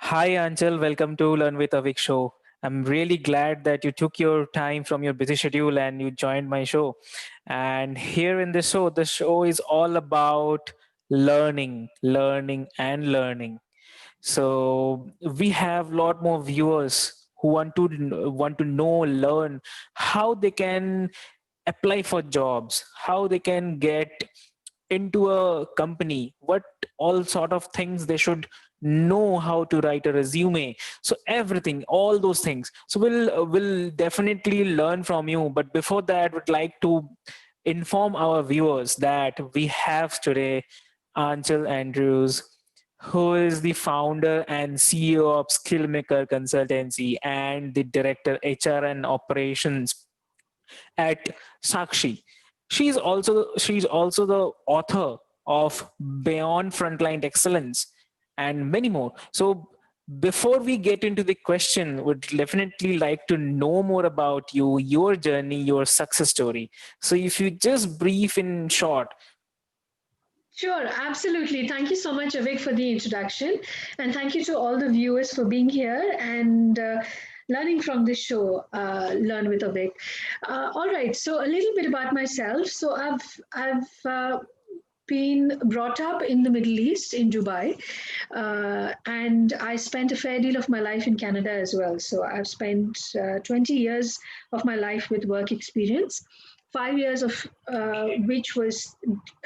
Hi, Anchal. Welcome to Learn with Avik show. I'm really glad that you took your time from your busy schedule and you joined my show. And here in this show, the show is all about learning, learning, and learning. So we have a lot more viewers who want to know, learn how they can apply for jobs, how they can get into a company, what all sort of things they should know, how to write a resume, so everything, all those things. So we'll definitely learn from you, but before that would like to inform our viewers that we have today Anchal Andrews, who is the founder and CEO of Skillmaker Consultancy and the director HR and operations at Sakshi. She's also the author of Beyond Frontline Excellence and many more. So before we get into the question, would definitely like to know more about you, your journey, your success story. So if you just brief in short. Sure, absolutely. Thank you so much, Avik, for the introduction. And thank you to all the viewers for being here and learning from this show, Learn with Avik. All right, so a little bit about myself. So I've been brought up in the Middle East, in Dubai, and I spent a fair deal of my life in Canada as well. So I've spent 20 years of my life with work experience. 5 years of which was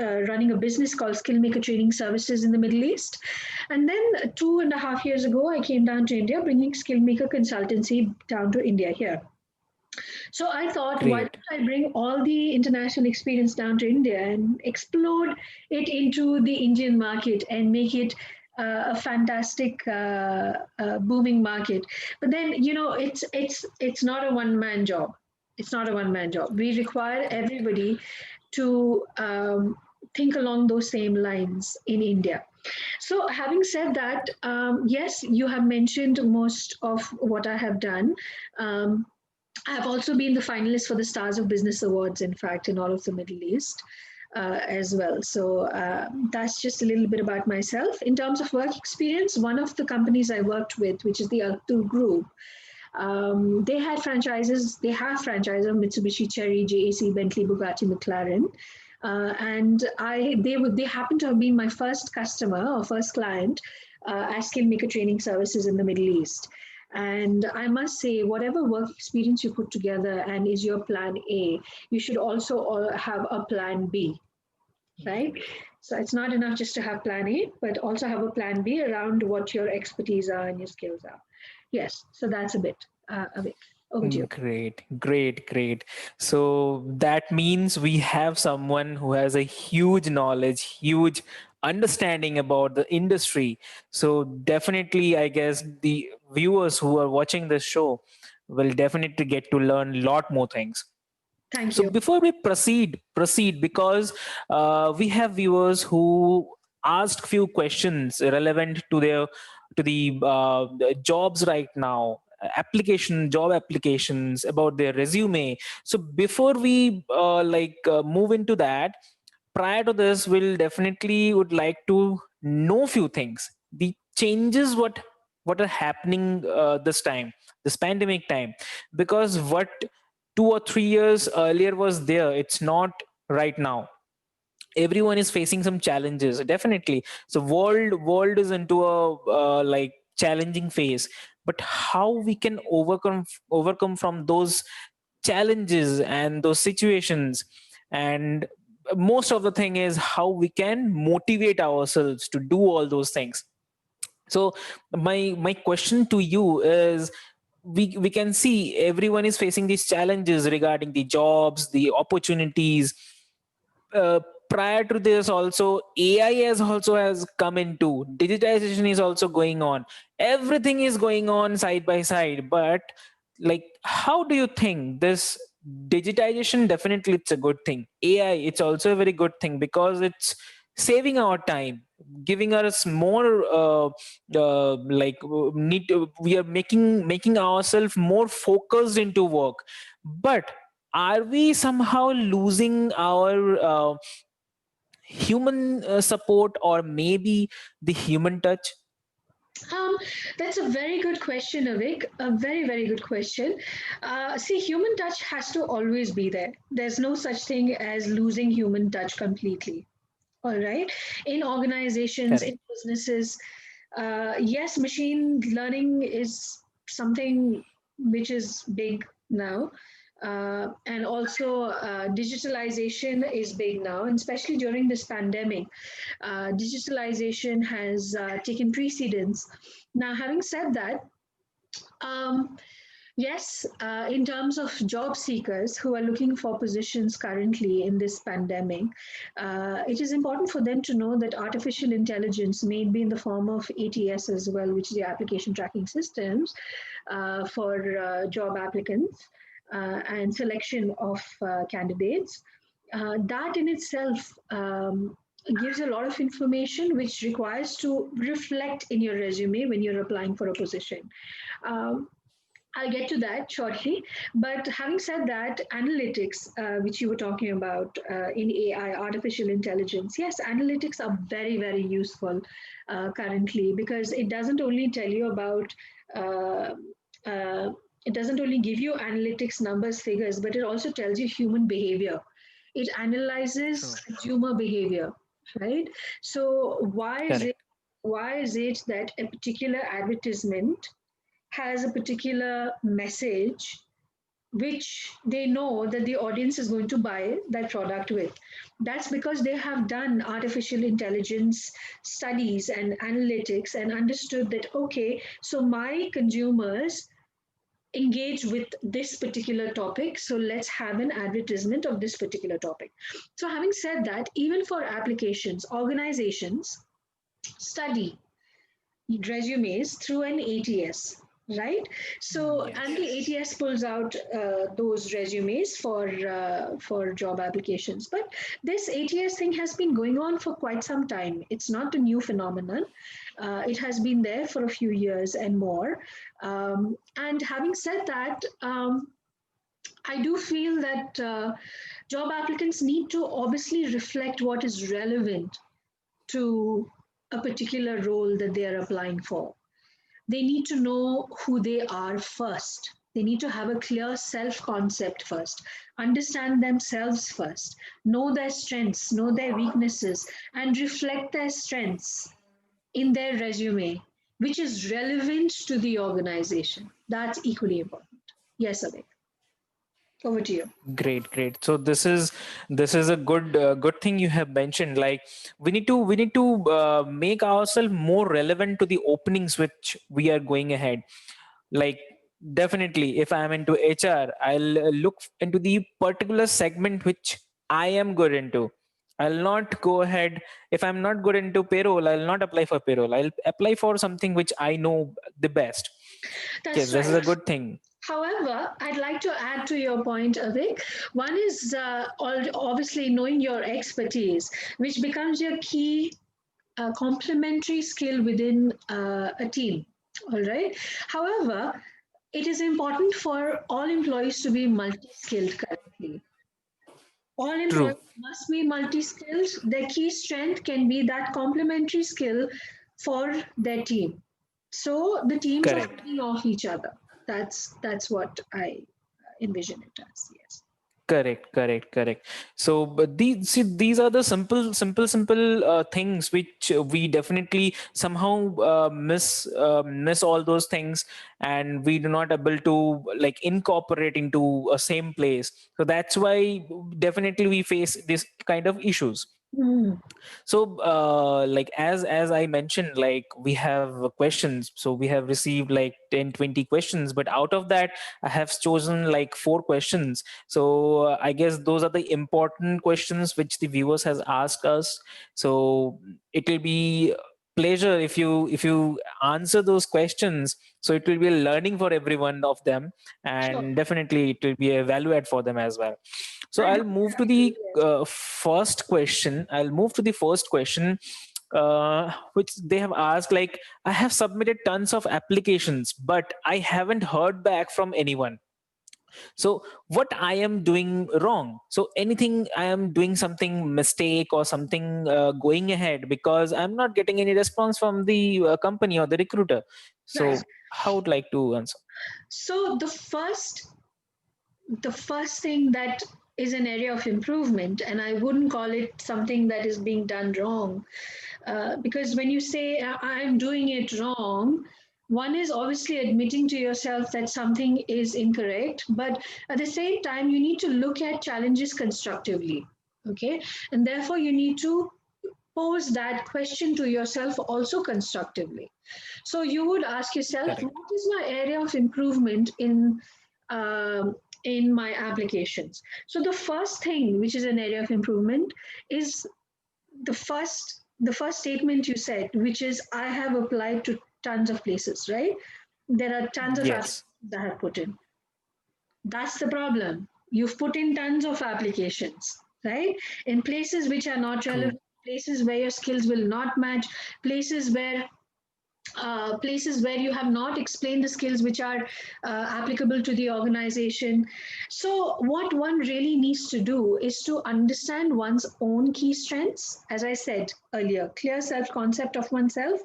running a business called Skillmaker Training Services in the Middle East. And then 2.5 years ago, I came down to India, bringing Skillmaker Consultancy down to India here. So I thought, why Great. don't I bring all the international experience down to India and explode it into the Indian market and make it a fantastic booming market. But then, it's not a one man job. It's not a one man job. We require everybody to think along those same lines in India. So, having said that, yes, you have mentioned most of what I have done. Um, I've also been the finalist for the Stars of Business Awards, in fact, in all of the Middle East as well. So that's just a little bit about myself. In terms of work experience, one of the companies I worked with, which is the Altu Group, they had franchises. They have franchises of Mitsubishi, Cherry, JAC, Bentley, Bugatti, McLaren. And they happen to have been my first customer or first client as Skillmaker Training Services in the Middle East. And I must say, whatever work experience you put together and is your plan A, you should also have a plan B, right? So it's not enough just to have plan A, but also have a plan B around what your expertise are and your skills are. Yes, so that's a bit of it. Over to you. Great, great, great. So that means we have someone who has a huge knowledge, huge understanding about the industry. So definitely, I guess the viewers who are watching this show will definitely get to learn a lot more things. Thank So you. before we proceed because we have viewers who asked few questions relevant to their to the jobs right now, job applications, about their resume. So before we move into that, prior to this, we'll definitely would like to know few things, the changes what are happening this time, this pandemic time, because what 2 or 3 years earlier was there, it's not right now. Everyone is facing some challenges, definitely. So world is into a challenging phase, but how we can overcome from those challenges and those situations, and most of the thing is how we can motivate ourselves to do all those things. So my question to you is, we can see everyone is facing these challenges regarding the jobs, the opportunities. uh, Prior to this also, AI has come into, digitization is also going on, everything is going on side by side. But like, how do you think this digitization, definitely it's a good thing, AI it's also a very good thing because it's saving our time, giving us more we are making ourselves more focused into work. But are we somehow losing our human support, or maybe the human touch? Um, that's a very good question, Avik. A very, very good question. See, human touch has to always be there. There's no such thing as losing human touch completely. All right. In organizations, in Correct. businesses, yes, machine learning is something which is big now. And also, digitalization is big now, and especially during this pandemic, digitalization has taken precedence. Now, having said that, um, yes, in terms of job seekers who are looking for positions currently in this pandemic, it is important for them to know that artificial intelligence may be in the form of ATS as well, which is the application tracking systems for job applicants and selection of candidates. That in itself gives a lot of information which requires to reflect in your resume when you're applying for a position. Um, I'll get to that shortly. But having said that, analytics, which you were talking about in AI, artificial intelligence, yes, analytics are very, very useful currently because it doesn't only tell you about, uh, uh, it doesn't only give you analytics numbers, figures, but it also tells you human behavior. It analyzes True. consumer behavior, right? So Correct. why is it that a particular advertisement has a particular message which they know that the audience is going to buy that product with? That's because they have done artificial intelligence studies and analytics and understood that, okay, so my consumers engage with this particular topic, so let's have an advertisement of this particular topic. So having said that, even for applications, organizations study resumes through an ATS, right? So, and the Yes. ATS pulls out those resumes for job applications. But this ATS thing has been going on for quite some time. It's not a new phenomenon. It has been there for a few years and more. And having said that, I do feel that job applicants need to obviously reflect what is relevant to a particular role that they are applying for. They need to know who they are first. They need to have a clear self concept first, understand themselves first, know their strengths, know their weaknesses, and reflect their strengths in their resume, which is relevant to the organization. That's equally important. Yes, Abhay, over to you. Great, great. So this is a good thing you have mentioned. Like we need to make ourselves more relevant to the openings which we are going ahead. Like definitely, if I'm into HR, I'll look into the particular segment which I am good into. I'll not go ahead if I'm not good into payroll. I'll not apply for payroll. I'll apply for something which I know the best. Yes, That's this is a right. good thing. However, I'd like to add to your point, Avik. One is obviously knowing your expertise, which becomes your key complementary skill within a team. All right. However, it is important for all employees to be multi skilled currently. All True. employees must be multi skilled. Their key strength can be that complementary skill for their team. So the teams are Correct. feeding off each other. That's what I envision it as. Yes. Correct, correct, correct. So, but these are the simple things which we definitely somehow miss all those things, and we do not able to like incorporate into a same place. So that's why definitely we face this kind of issues. Mm. So like as I mentioned, like we have questions, so we have received like 10-20 questions, but out of that I have chosen like 4 questions. So I guess those are the important questions which the viewers has asked us. So it will be pleasure if you answer those questions, so it will be a learning for every one of them, Sure. and definitely it will be a value add for them as well. So I do I'll move to actually, the yes. first question. I'll move to the first question, which they have asked. Like, I have submitted tons of applications, but I haven't heard back from anyone. So what I am doing wrong? So anything I am doing something mistake or something going ahead because I'm not getting any response from the company or the recruiter. Right. So how would like to answer? So the first thing that is an area of improvement, and I wouldn't call it something that is being done wrong, because when you say I'm doing it wrong, one is obviously admitting to yourself that something is incorrect, but at the same time you need to look at challenges constructively. Okay, and therefore you need to pose that question to yourself also constructively. So you would ask yourself, Correct. what is my area of improvement um, in my applications? So the first thing, which is an area of improvement, is the first statement you said, which is I have applied to tons of places, right? There are tons of Yes. applications I have put in. That's the problem. You've put in tons of applications, right? In places which are not True. relevant, places where your skills will not match, places where you have not explained the skills which are applicable to the organization. So, what one really needs to do is to understand one's own key strengths. As I said earlier, clear self concept of oneself.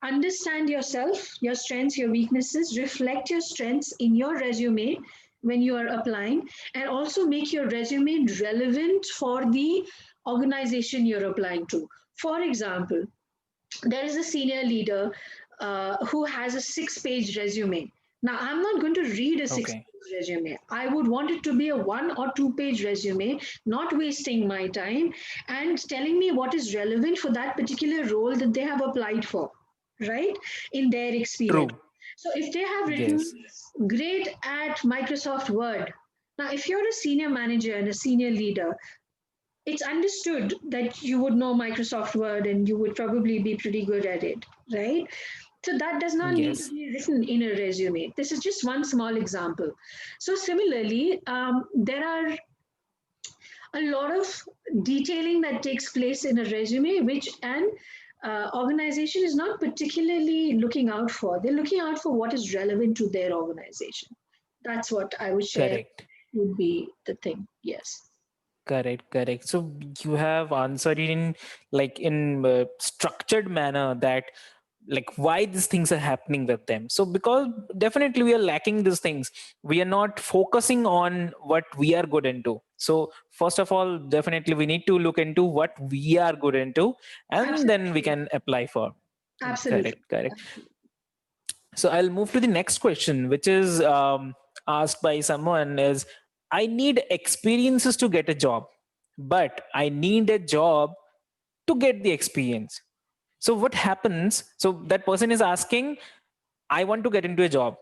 Understand yourself, your strengths, your weaknesses, reflect your strengths in your resume when you are applying, and also make your resume relevant for the organization you're applying to. For example, there is a senior leader who has a 6 page resume. Now, I'm not going to read a six Okay. page resume. I would want it to be a 1 or 2 page resume, not wasting my time and telling me what is relevant for that particular role that they have applied for, right? In their experience. True. So, if they have written Yes. great at Microsoft Word, now if you're a senior manager and a senior leader, it's understood that you would know Microsoft Word and you would probably be pretty good at it, right? So that does not need to Yes. be written in a resume. This is just one small example. So similarly, there are a lot of detailing that takes place in a resume, which an organization is not particularly looking out for. They're looking out for what is relevant to their organization. That's what I would share Correct. would be the thing. Yes. Correct, correct. So you have answered it in structured manner that like why these things are happening with them. So because definitely we are lacking these things. We are not focusing on what we are good into. So first of all, definitely we need to look into what we are good into and then we Absolutely. can apply for. Absolutely. Correct, correct. So I'll move to the next question, which is asked by someone is I need experiences to get a job, but I need a job to get the experience. So what happens? So that person is asking, I want to get into a job.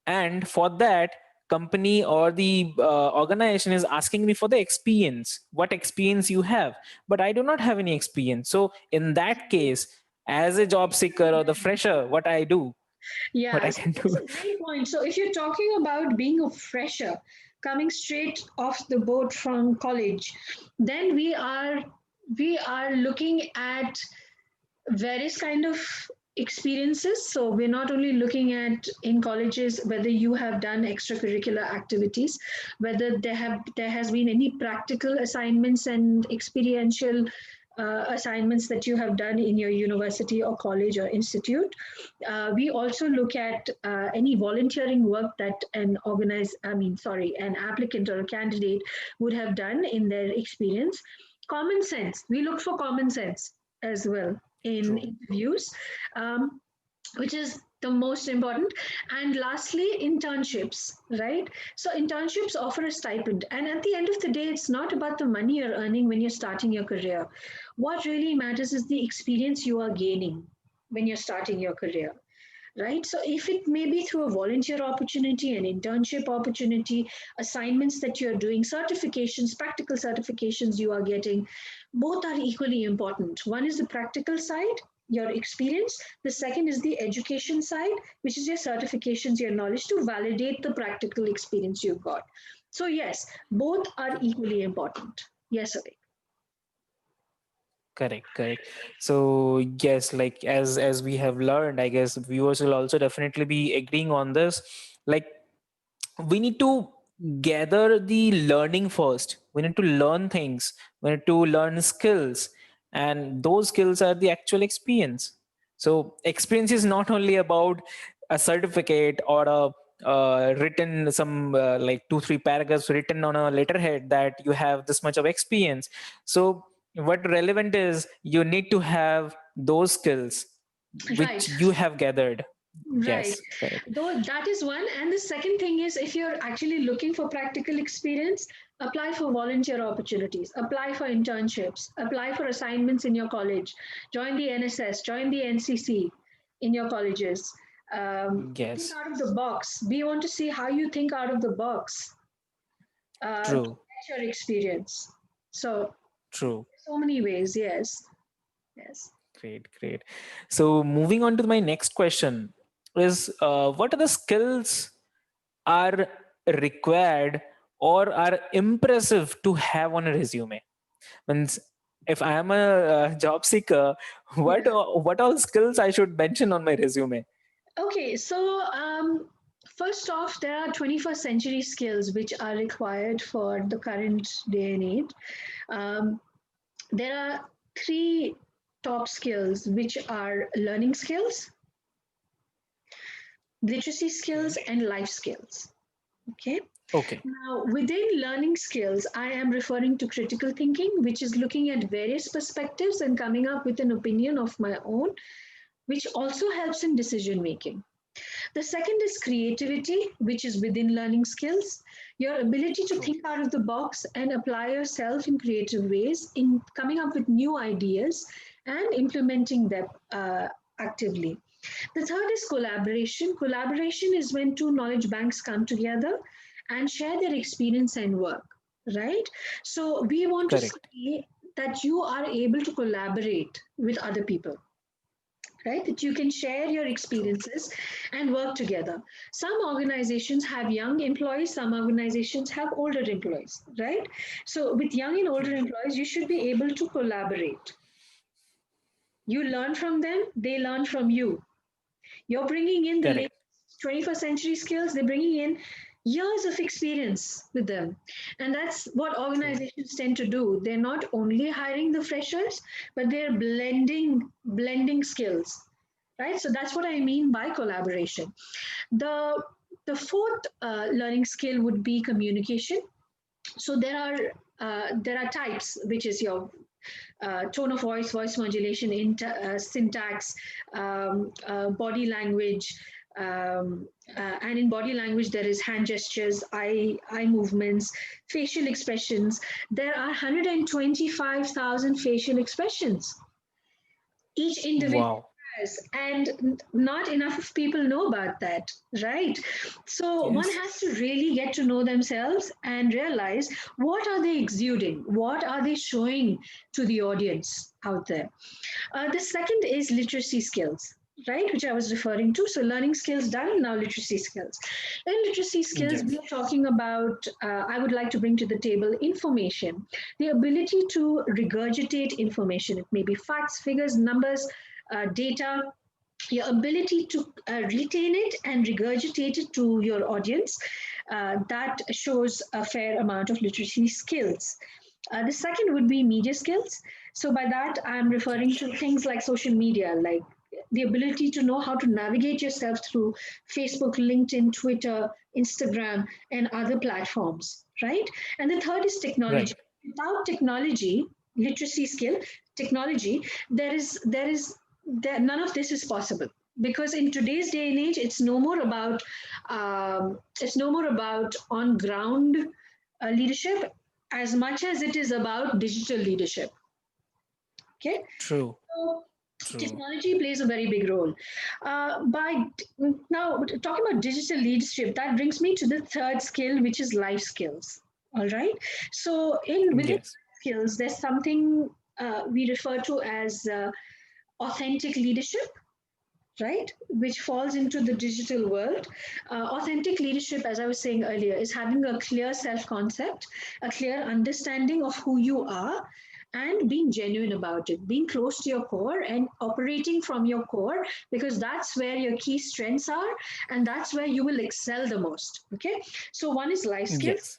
And for that, company or the organization is asking me for the experience, what experience you have. But I do not have any experience. So in that case, as a job seeker or the fresher, what I do, what Yeah, I so can that's do. a great point. So if you're talking about being a fresher, coming straight off the boat from college, then we are looking at various kind of experiences. So we're not only looking at in colleges whether you have done extracurricular activities, whether there has been any practical assignments and experiential assignments that you have done in your university or college or institute. We also look at any volunteering work that an applicant or a candidate would have done in their experience. Common sense. We look for common sense as well in True. interviews, um, which is the most important. And lastly, internships, right? So internships offer a stipend. And at the end of the day, it's not about the money you're earning when you're starting your career. What really matters is the experience you are gaining when you're starting your career, right? So if it may be through a volunteer opportunity, an internship opportunity, assignments that you're doing, certifications, practical certifications you are getting, both are equally important. One is the practical side, your experience. The second is the education side, which is your certifications, your knowledge to validate the practical experience you've got. So yes, both are equally important. Yes, Avik. Correct, correct. So yes, like as we have learned, I guess viewers will also definitely be agreeing on this. Like we need to gather the learning first. We need to learn things. We need to learn skills, and those skills are the actual experience. So experience is not only about a certificate or a written some like 2 3 paragraphs written on a letterhead that you have this much of experience. So what relevant is you need to have those skills which Right. you have gathered. Right. Yes, correct. Though that is one. And the second thing is, if you're actually looking for practical experience, apply for volunteer opportunities, apply for internships, apply for assignments in your college, join the NSS, join the NCC in your colleges. Think Yes, out of the box. We want to see how you think out of the box to true, get your experience. So, true. so many ways. Yes. Yes. Great, great. So moving on to my next question is, what are the skills are required or are impressive to have on a resume? Means if I am a job seeker, Yeah. what all skills I should mention on my resume? Okay, so first off, there are 21st century skills which are required for the current day and age. Um, there are three top skills which are learning skills, literacy skills, Okay. and life skills. Okay. Okay. Now, within learning skills, I am referring to critical thinking, which is looking at various perspectives and coming up with an opinion of my own, which also helps in decision making. The second is creativity, which is within learning skills. Your ability to True. think out of the box and apply yourself in creative ways in coming up with new ideas and implementing them actively. The third is collaboration. Collaboration is when two knowledge banks come together and share their experience and work, right? So we want to Correct. see that you are able to collaborate with other people, right? That you can share your True. experiences and work together. Some organizations have young employees, some organizations have older employees, right? So with young and older True. employees, you should be able to collaborate. You learn from them, they learn from you. You're bringing in the Correct. latest 21st century skills, they're bringing in years of experience with them. And that's what True. organizations tend to do. They're not only hiring the freshers, but they're blending skills, right? So that's what I mean by collaboration. The fourth learning skill would be communication. So there are types, which is your tone of voice, voice modulation, syntax, body language. And in body language, there is hand gestures, eye movements, facial expressions. There are 125,000 facial expressions. Each individual Wow. has, and not enough of people know about that, right? So one Yes. has to really get to know themselves and realize what are they exuding, what are they showing to the audience out there. The second is literacy skills, right, which I was referring to. So learning skills done, now literacy skills. In literacy skills, we Yes. are talking about, I would like to bring to the table information, the ability to regurgitate information. It may be facts, figures, numbers, data, your ability to retain it and regurgitate it to your audience. That shows a fair amount of literacy skills. The second would be media skills. So by that, I'm referring Yes. to things like social media, like the ability to know how to navigate yourself through Facebook, LinkedIn, Twitter, Instagram, and other platforms, right? And the third is technology. Right. Without technology, literacy skill, technology, there none of this is possible, because in today's day and age, it's no more about on ground leadership as much as it is about digital leadership. Okay, True. so True. technology plays a very big role. By now talking about digital leadership, that brings me to the third skill, which is life skills. All right. So in within Yes. skills, there's something we refer to as authentic leadership, right? Which falls into the digital world. Authentic leadership, as I was saying earlier, is having a clear self concept, a clear understanding of who you are, and being genuine about it, being close to your core and operating from your core, because that's where your key strengths are and that's where you will excel the most. Okay. So one is life skills. Yes.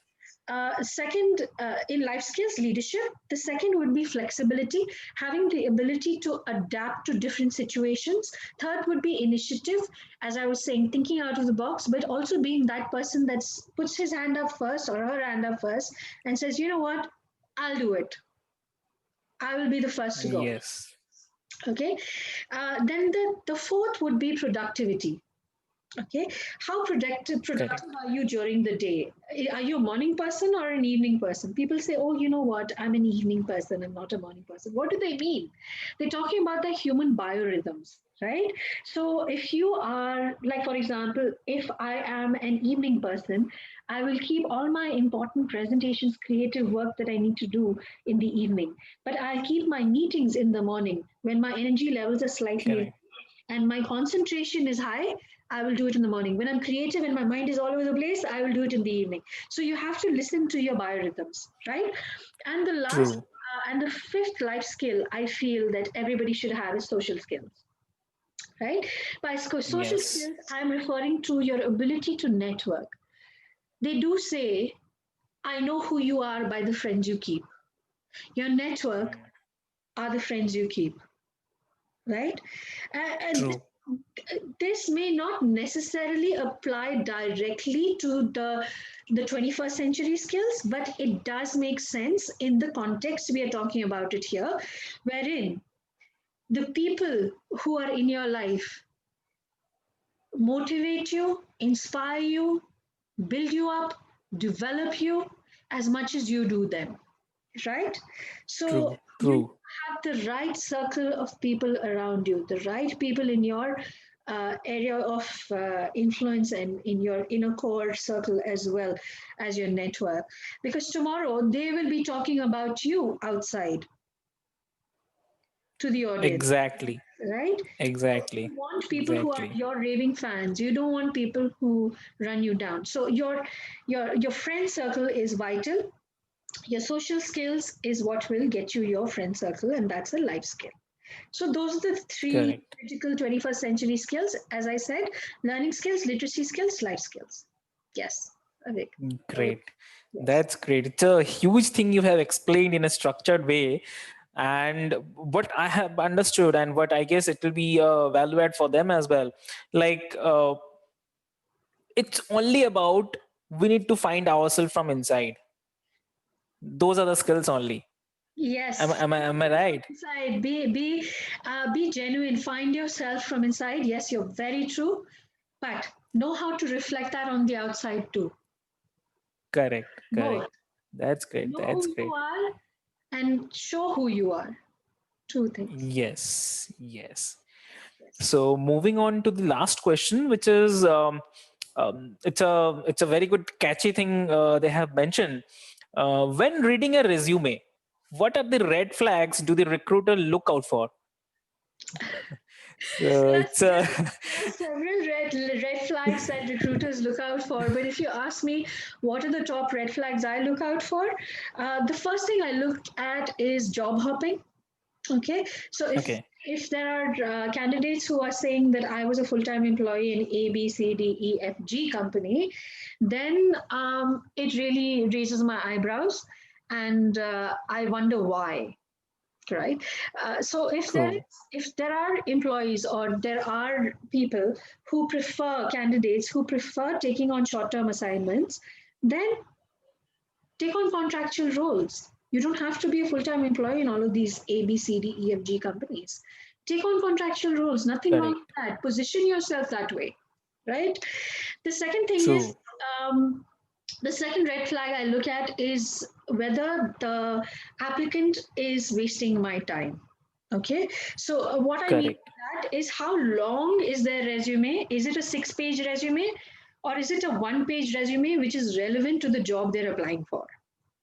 Second, in life skills, leadership. The second would be flexibility, having the ability to adapt to different situations. Third would be initiative, as I was saying, thinking out of the box, but also being that person that puts his hand up first or her hand up first and says, you know what, I'll do it. I will be the first to go. Yes. Okay. Then the fourth would be productivity. Okay. How productive Correct. are you during the day? Are you a morning person or an evening person? People say, oh, you know what? I'm an evening person. I'm not a morning person. What do they mean? They're talking about the human biorhythms, right? So if you are, like, for example, if I am an evening person, I will keep all my important presentations, creative work that I need to do in the evening. But I'll keep my meetings in the morning when my energy levels are slightly low Correct. and my concentration is high. I will do it in the morning. When I'm creative and my mind is all over the place, I will do it in the evening. So you have to listen to your biorhythms, right? And the last True. and the fifth life skill I feel that everybody should have is social skills, right? By social Yes. skills, I'm referring to your ability to network. They do say, I know who you are by the friends you keep. Your network Mm. are the friends you keep, right? And True. this may not necessarily apply directly to the 21st century skills, but it does make sense in the context we are talking about it here, wherein the people who are in your life motivate you, inspire you, build you up, develop you as much as you do them, right? So True. you True. have the right circle of people around you, the right people in your area of influence and in your inner core circle as well as your network. Because tomorrow they will be talking about you outside to the audience, Exactly. right? So Exactly. you want people who are Exactly. your raving fans. You don't want people who run you down. So your friend circle is vital. Your social skills is what will get you your friend circle, and that's a life skill. So those are the three Correct. critical 21st century skills. As I said, learning skills, literacy skills, life skills. Yes, Avik. Great. Yes. That's great. It's a huge thing you have explained in a structured way. And what I have understood, and what I guess it will be a value add for them as well. Like, it's only about we need to find ourselves from inside. Those are the skills only. Yes. Am I right? Inside, be genuine. Find yourself from inside. Yes, you're very true, but know how to reflect that on the outside too. Correct. Both. Correct. That's great. Know who That's you great. are and show who you are. Two things. Yes. Yes. Yes. So moving on to the last question, which is it's a very good catchy thing they have mentioned. When reading a resume, what are the red flags do the recruiter look out for? So it's a There are several red flags that recruiters look out for. But if you ask me, what are the top red flags I look out for? The first thing I look at is job hopping. Okay, so okay. if there are candidates who are saying that I was a full-time employee in A, B, C, D, E, F, G company, then it really raises my eyebrows, and I wonder why, right? So True. if there are employees or there are people who prefer candidates who prefer taking on short-term assignments, then take on contractual roles. You don't have to be a full-time employee in all of these A, B, C, D, E, F, G companies. Take on contractual roles. Nothing wrong with Correct. that. Position yourself that way, right? The second thing is True. um, the second red flag I look at is whether the applicant is wasting my time. Okay, so what I mean Correct. by that is how long is their resume? Is it a 6 page resume or is it a 1 page resume which is relevant to the job they're applying for?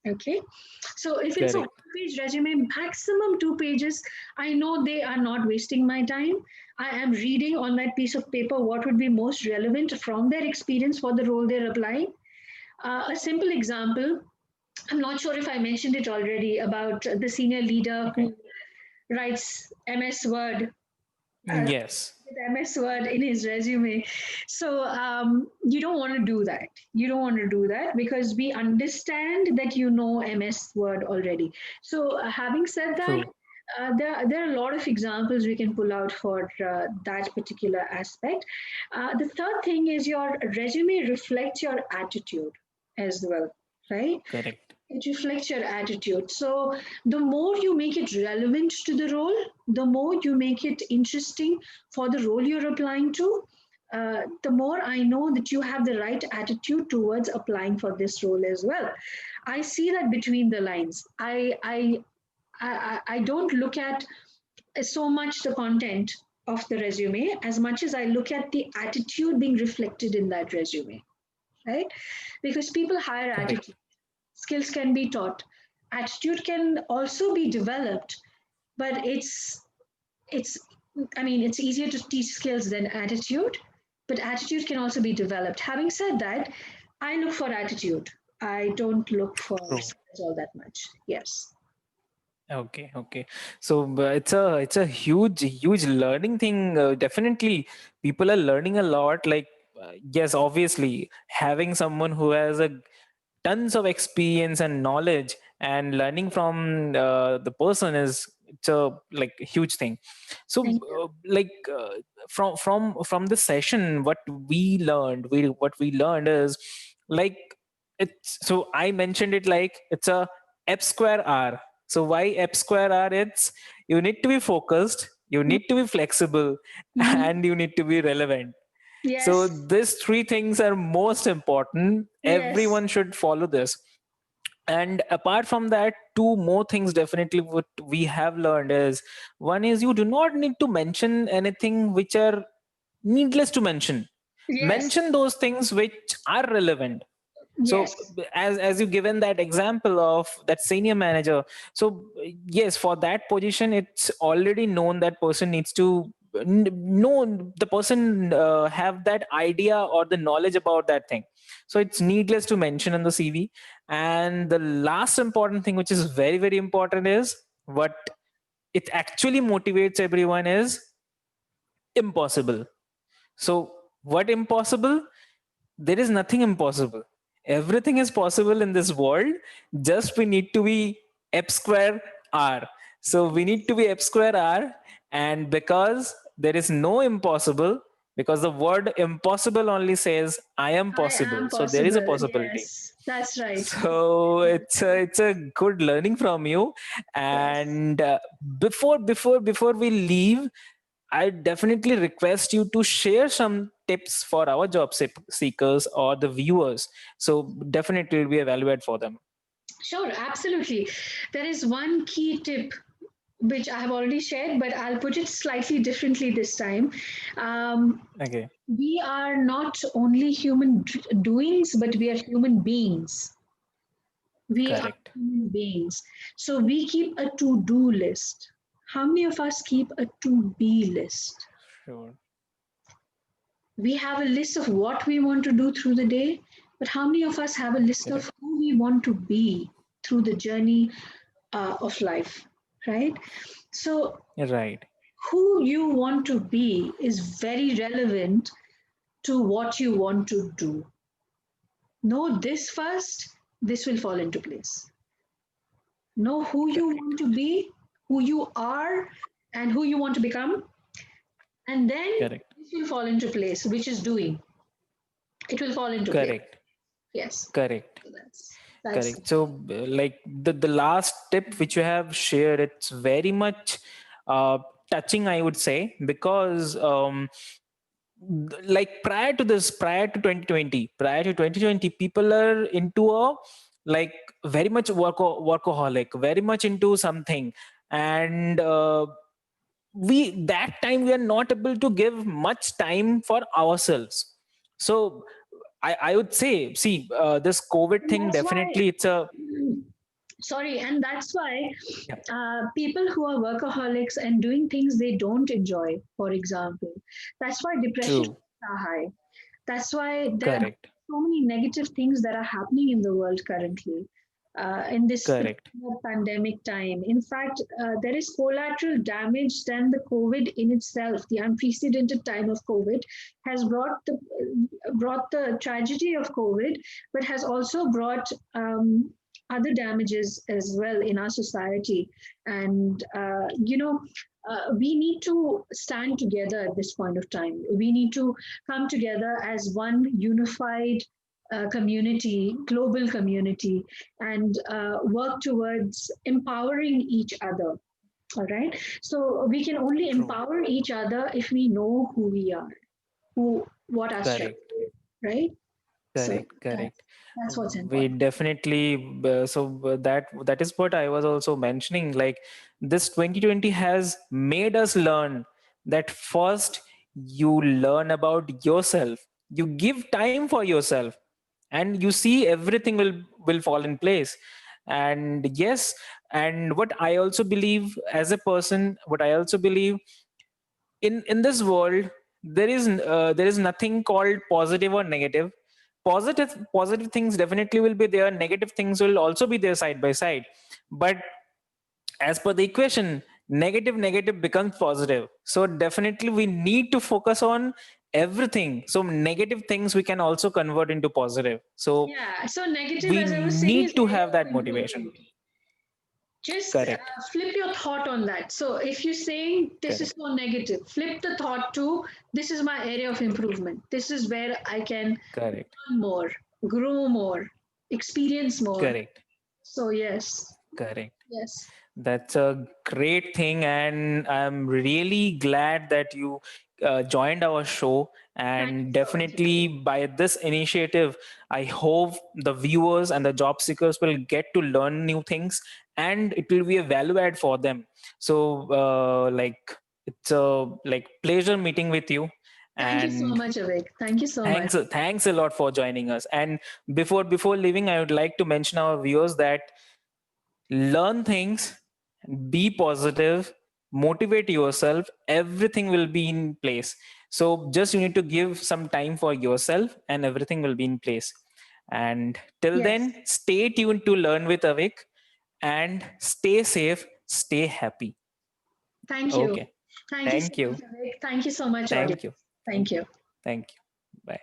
Okay, so if it's a Correct. 1 page resume, maximum 2 pages, I know they are not wasting my time. I am reading on that piece of paper what would be most relevant from their experience for the role they're applying. A simple example, I'm not sure if I mentioned it already about the senior leader Okay. who writes MS Word, Yes. with MS Word in his resume. So you don't want to do that. You don't want to do that because we understand that you know MS Word already. So having said that, True. there are a lot of examples we can pull out for that particular aspect. The third thing is your resume reflects your attitude as well, right? Correct. It reflects your attitude. So the more you make it relevant to the role, the more you make it interesting for the role you're applying to, the more I know that you have the right attitude towards applying for this role as well. I see that between the lines. I don't look at so much the content of the resume as much as I look at the attitude being reflected in that resume, right? Because people hire Correct. attitude. Skills can be taught. Attitude can also be developed, but it's I mean it's easier to teach skills than attitude, but attitude can also be developed. Having said that, I look for attitude. I don't look for True. skills all that much. Yes. Okay, okay. So it's a huge learning thing. Definitely, people are learning a lot. Like yes, obviously, having someone who has a tons of experience and knowledge and learning from the person is it's a like huge thing. So Thank you. from the session, what we learned is like it's so I mentioned it like it's a ep square r. So why ep square r? It's you need to be focused, you need to be flexible, Mhm. and you need to be relevant. So Yes. these three things are most important. Yes. Everyone should follow this. And apart from that, two more things definitely what we have learned is one is you do not need to mention anything which are needless to mention. Yes. Mention those things which are relevant. So Yes. as you given that example of that senior manager, so yes, for that position it's already known that person needs to know the person have that idea or the knowledge about that thing. So it's needless to mention in the CV. And the last important thing which is very very important is what it actually motivates everyone is impossible. So what impossible? There is nothing impossible. Everything is possible in this world. Just we need to be ep square r. So we need to be ep square r. And because there is no impossible, because the word impossible only says I am I possible. am So there is a possible. possibility. Yes. That's right. So it's a good learning from you. Yes. And before we leave, I definitely request you to share some tips for our seekers or the viewers. So definitely will be a value add for them. Sure, absolutely. There is one key tip which I have already shared, but I'll put it slightly differently this time. Um, Okay. we are not only human doings, but we are human beings. We are Correct. human beings. So we keep a to do list. How many of us keep a to be list? Sure. We have a list of what we want to do through the day, but how many of us have a list of Correct. who we want to be through the journey of life, right? So, Right. who you want to be is very relevant to what you want to do. Know this first, this will fall into place. Know who you want Correct. to be, who you are, and who you want to become, and then Correct. this will fall into place, which is doing. It will fall into place. Correct. Yes. Correct. So that's Correct. So, like the last tip which you have shared, it's very much uh, touching, I would say, because like prior to 2020, people are into a like very much workaholic, very much into something, and we that time we are not able to give much time for ourselves. So I would say, see, this COVID and thing that's why definitely it's a sorry, and that's why yeah, people who are workaholics and doing things they don't enjoy, for example, that's why depression true, rates are high. That's why there are correct, so many negative things that are happening in the world currently. in this Correct. particular pandemic time. In fact, there is collateral damage than the COVID in itself. The unprecedented time of COVID has brought the tragedy of COVID, but has also brought other damages as well in our society. And we need to stand together at this point of time. We need to come together as one unified community, global community, and work towards empowering each other. All right. So we can only True. empower each other if we know who we are, what our strength Correct. is, right? So Correct. Correct. that's what's We important. definitely that is what I was also mentioning. Like, this 2020 has made us learn that first you learn about yourself, you give time for yourself, and you see everything will fall in place. And yes, and what I also believe as a person, what I also believe, in this world, there is nothing called positive or negative. Positive things definitely will be there, negative things will also be there side by side. But as per the equation, negative becomes positive, so definitely we need to focus on everything, so negative things we can also convert into positive. So Yeah. So negative, we as I was saying, is need to area have of that motivation. improvement. Just Correct. flip your thought on that. So if you're saying this is Correct. so negative, flip the thought to this is my area of improvement. This is where I can Correct. learn more, grow more, experience more. Correct. So yes, Correct. yes. That's a great thing, and I'm really glad that you joined our show. Thank you And so much. definitely, by this initiative, I hope the viewers and the job seekers will get to learn new things, and it will be a value add for them. So, like, it's a like pleasure meeting with you, Thank you so and much, Avik. Thank you so much. thanks a lot for joining us. And before leaving, I would like to mention our viewers that learn things, be positive, motivate yourself, everything will be in place. So just you need to give some time for yourself and everything will be in place. And till Yes. then, stay tuned to Learn with Avik, and stay safe, stay happy. Thank you. Okay. Thank you so Thank much, you. Avik. Thank you so much, audience. Thank you. Thank you. Thank you. Bye.